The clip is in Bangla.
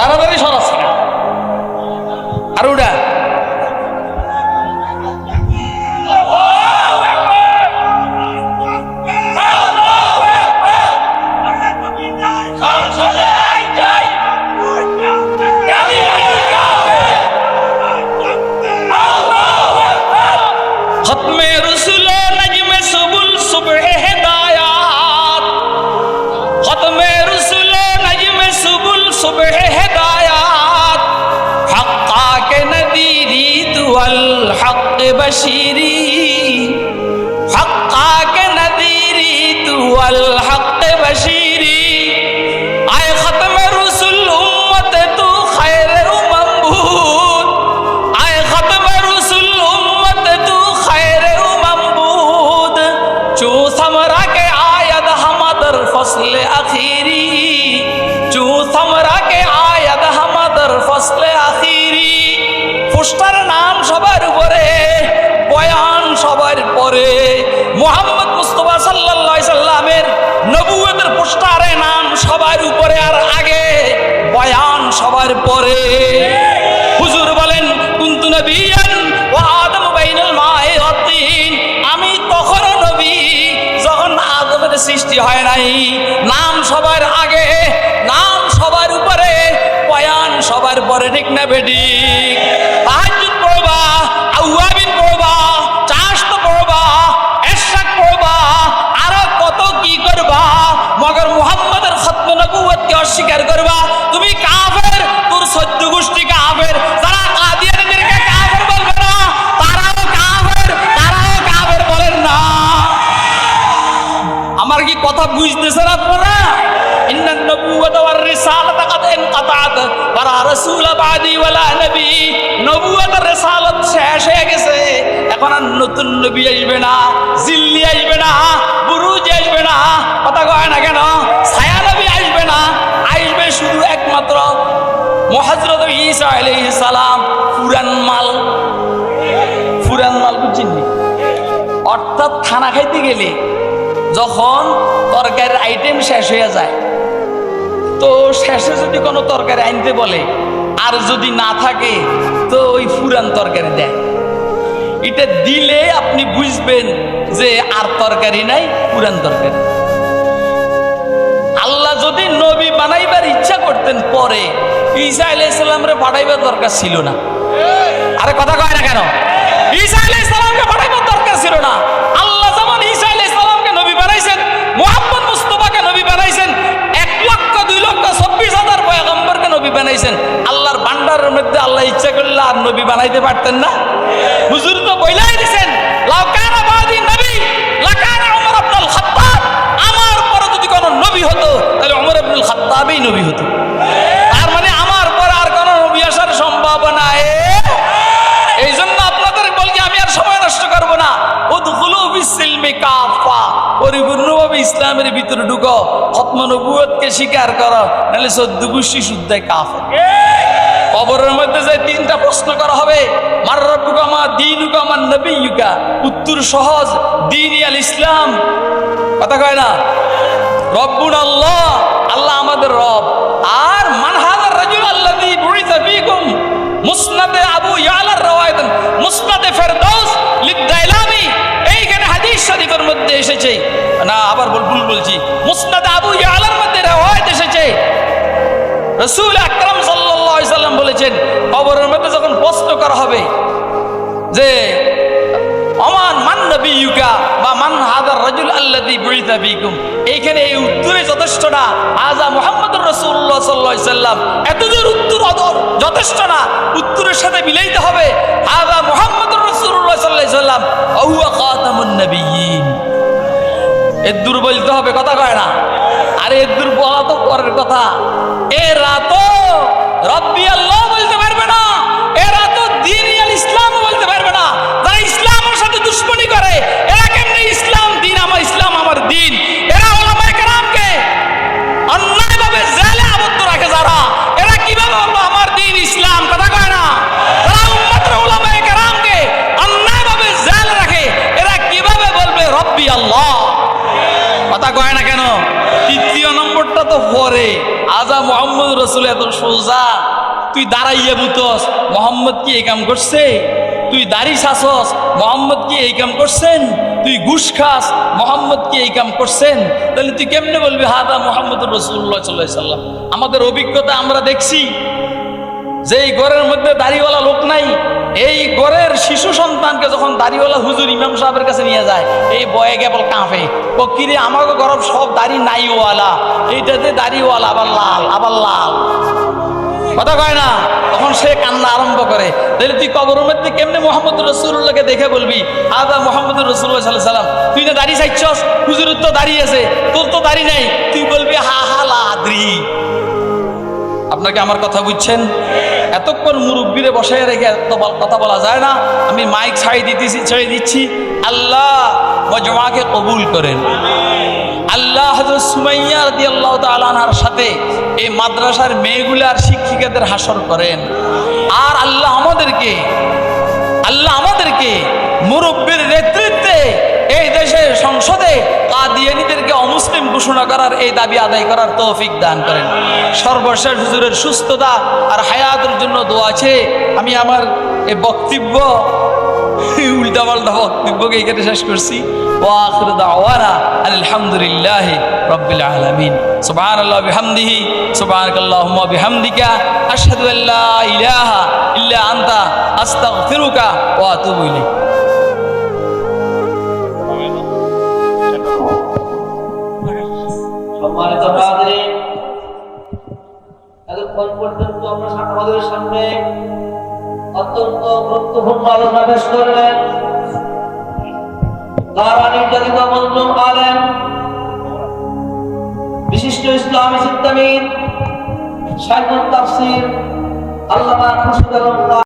তাড়াতাড়ি সরাচ্ছে না। আর ওটা খতমে রসুল নজমে সুবুল সুবহ হেদায়াত, খতমে রসুল নজমে সুবুল সুবহ হেদায়াত, হক্কা কে নদীরি তু আল হক বশিরি, হক্কা কে নদীরি তু আল হক বশিরি। আয় খতমে রসুল উম্মত তু খৈর উম্মত, আয় খতমে রসুল উম্মত তু খৈর উম্মত, চু সমরা কে আয়াদ হামাদর ফসল আখিরি, চু সমরা কে আয়াদ হামাদর ফসল আখিরি। পোস্টার নাম সবার উপরে, বয়ান সবার পরে, মুহাম্মদ মুস্তাফা সাল্লাল্লাহু আলাইহি সাল্লামের নবুয়তের পোস্টারে নাম সবার উপরে আর আগে, বয়ান সবার পরে। হুজুর বলেন কুনতু নবিয়ান ওয়া আদম বাইনাল মা'i ওয়াত তিন, আমি তখনও নবী যখন আদমের সৃষ্টি হয় নাই। নাম সবার আগে, নাম সবার উপরে, বয়ান সবার পরে, ঠিক না বেঠিক? তাহাজ্জুদ পড়বা, আওয়াবিন পড়বা, চাশত পড়বা, ইশরাক পড়বা, আরো কত কি করবা, মগর মুহাম্মদের খতম নবুয়তকে অস্বীকার করবা। তুমি কাফের, তোর 14 গোষ্ঠী কাফের। যারা কাদিয়ানীদেরকে কাফের বলবে না, তারাও কাফের, তারাও কাফের বলেন না। আমার কি কথা বুঝতেছেন আপনারা? ইন্নান নবুওয়াত ওয়ার রিসালাত কাদ ইনকাতাত ওয়া লা রাসূল বাদি ওয়া লা নবী। নবুওয়াত আর রিসালাত শেষ হয়ে গেছে, এখন আর নতুন নবী আসবে না, জিল্লি আসবে না, বুরুজ আসবে না, কথা কয় না কেন? ছায়া নবী আসবে না, আসবে শুধু একমাত্র হযরত ঈসা আলাইহিস সালাম। পুরান মাল, পুরান মাল বুঝছেন? অর্থাৎ খানা খাইতে গেলে যখন তরকারির আইটেম শেষ হয়ে যায়, তো শেষে যদি কোনো তরকারি আনতে বলে, আর যদি না থাকে তো ওই পুরান তরকারি দেয়। এটা দিলে আপনি বুঝবেন যে আর তরকারি নাই, পুরান তরকারি। আল্লাহ যদি নবী বানাইবার ইচ্ছা করতেন পরে, ঈসা আলাইহিস সালামরে পাঠাইবার দরকার ছিল না। আরে কথা কয় না কেন? ঈসা আলাইহিস সালামকে পাঠাইবার দরকার ছিল না। আল্লাহ যেমন ঈসা আলাইহিস সালামকে নবী বানাইছেন, মুহাম্মদ মুস্তাফাকে নবী বানাইছেন, 1,02,24,000 পয়গম্বরকে নবী বানাইছেন। আল্লাহর ভান্ডারের মধ্যে আল্লাহ ইচ্ছা করলে আর নবী বানাইতে পারতেন না? হুজুর তো বইলাই দিয়েছেন, লাউ কানা বাদি নবী লাকানা উমর ইবনুল খাত্তাব। আমার পরে যদি কোনো নবী হতো তাহলে উমর ইবনুল খাত্তাবই নবী হতো। তার মানে আমার পরে আর কোনো নবী আসার সম্ভাবনা এই জন্য আপনাদের বলি, আমি আর সময় নষ্ট করবো না। উদখুলু ফিস-সিলমি কাফা, পরিপূর্ণভাবে ইসলামের ভিতরে ঢুকো, খতম নবুয়তকে স্বীকার করো, নাহলে 14 গোষ্ঠী শুদ্ধই কাফের। কবরের মধ্যে যে 3টা প্রশ্ন করা হবে, মার রব্বুকা মা দীনুকা মান নবিয়্যুকা, উত্তর সহজ, দীন আল ইসলাম। কথা কয় না? রব্বুনা আল্লাহ, আল্লাহ আমাদের রব। আর মান হাযার রাজুল আল্লাযী বুইসা ফীকুম, মুসনাদে আবু ইয়ালার রওয়ায়াত, মুসনাদে ফেরদৌস লিদাইলামি। এইখানে হাদিস শরীফের মধ্যে এসেছে না, আবার ভুল বলছি, মুসনাদে আবু ইয়ালার মধ্যে রওয়ায়াত এসেছে, রাসূল আকরাম সাল্লাল্লাহু আলাইহি সাল্লাম বলেছেন, কবরের মধ্যে যখন প্রশ্ন করা হবে যে আমান মান নবিয়্যুকা বা মান হাযার রাজুল আল্লাযী বুইসা ফীকুম, এইখানে এই উত্তরে যথেষ্ট না। হাযা মুহাম্মাদুর রাসূলুল্লাহ সাল্লাল্লাহু আলাইহি সাল্লাম, এতদূর উত্তর যথেষ্ট না, উত্তরের সাথে মিলাইতে হবে হাযা মুহাম্মাদুর রাসূলুল্লাহ সাল্লাল্লাহু আলাইহি সাল্লাম ওয়া হুয়া খাতামুন নবিয়্যিন। এদূর বলতে হবে, কথা কয় না? আরে এদূর বলা তো পরের কথা। এরা তো রব্বি আল্লাহ বলতে পারবে না, এরা তো দ্বীন আল ইসলাম বলতে পারবে না। যারা ইসলামের সাথে দুশমনি করে, এরা কেমনে ইসলাম দ্বীন আমার, ইসলাম আমার দ্বীন? এরা উলামায়ে কেরামকে অন্যায়ভাবে জেলে আবদ্ধ রাখে যারা, এরা কিভাবে বলবো আমার দ্বীন ইসলাম? কথা কয় না? যারা উম্মতের উলামায়ে কেরামকে অন্যায়ভাবে জেলে রাখে, এরা কিভাবে বলবে রব্বি আল্লাহ? কথা কয় না কেন? তৃতীয় নম্বরটা তো পরে, আজা মোহাম্মদ রসুল এত সোজা, তুই দাঁড়াইয়া বুতস, মোহাম্মদ কি এই কাম করছে? তুই দাড়ি ছাসস, মোহাম্মদ কি এই কাম করছেন? তুই ঘুষ খাস, মোহাম্মদ কি এই কাম করছেন? তাহলে তুই কেমনে বলবি হাদা মোহাম্মদ রসুল্লাহ সাল্লাল্লাহু আলাইহি সাল্লাম? আমাদের অভিজ্ঞতা আমরা দেখছি যে এই ঘরের মধ্যে দাড়িওয়ালা লোক নাই, এই ঘরের শিশু সন্তানকে যখন দাড়িওয়ালা হুজুর ইমাম সাহেবের কাছে নিয়ে যায়, এই বয়ে কেবল কাঁপে, ও কিরে আমাকে ঘর সব দাড়ি নাইওয়ালা, এইটাতে দাড়িওয়ালা আবার লাল, আবার লাল, কথা কয় না? তখন সে কান্না আরম্ভ করে। তাহলে তুই কবরের মধ্যে কেমনে মোহাম্মদ রসুল্লাহকে দেখে বলবি আদা মোহাম্মদ রসুল্লাহ সাল্লাল্লাহু আলাইহি সাল্লাম? তুই না দাড়ি চাইছস, হুজুরের তো দাড়ি আছে, তোর তো দাড়ি নাই, তুই বলবি হা হা লাদ্রি। আপনাকে আমার কথা বুঝছেন? এতক্ষণ মুরব্বীরে বসায় রেখে এত কথা বলা যায় না। আমি মাইক ছেড়ে দিচ্ছি। আল্লাহ মজমাকে কবুল করেন। আল্লাহ হযরত সুমাইয়া রাদিয়াল্লাহু তাআলা আনহার সাথে এই মাদ্রাসার মেয়েগুলার শিক্ষিকাদের হাসর করেন। আর আল্লাহ আমাদেরকে মুরব্বীর নেতৃত্বে এই দেশের সংসদে কাদিয়ানীদেরকে অমুসলিম ঘোষণা করার এই দাবি আদায় করার তৌফিক দান করেন। সর্বশেষ হুজুরের সুস্থতা আর হায়াতের জন্য দোয়া আছে। আমি আমার এই বক্তব্য, উল্টাপাল্টা বক্তব্যকে এখানে শেষ করছি। ওয়া আখিরু দাওয়ানা আলহামদুলিল্লাহি রাব্বিল আলামিন। সুবহানাল্লাহি বিহামদিহি, সুবহানাকাল্লাহুম্মা বিহামদিকা, আশহাদু আল্লা ইলাহা ইল্লা আনতা, আস্তাগফিরুকা ওয়া আতুবু ইলাইক। সম্মানিত হাজিরিন, এতক্ষণ পর্যন্ত আমরা আমাদের সামনে অত্যন্ত গুরুত্বপূর্ণ আলোচনা পেশ করলেন দ্বারা নির্যাতিত মজলুম আলেম, বিশিষ্ট ইসলামী চিন্তাবিদ, শাইখুত তাফসীর আল্লামা খুরশিদ আলম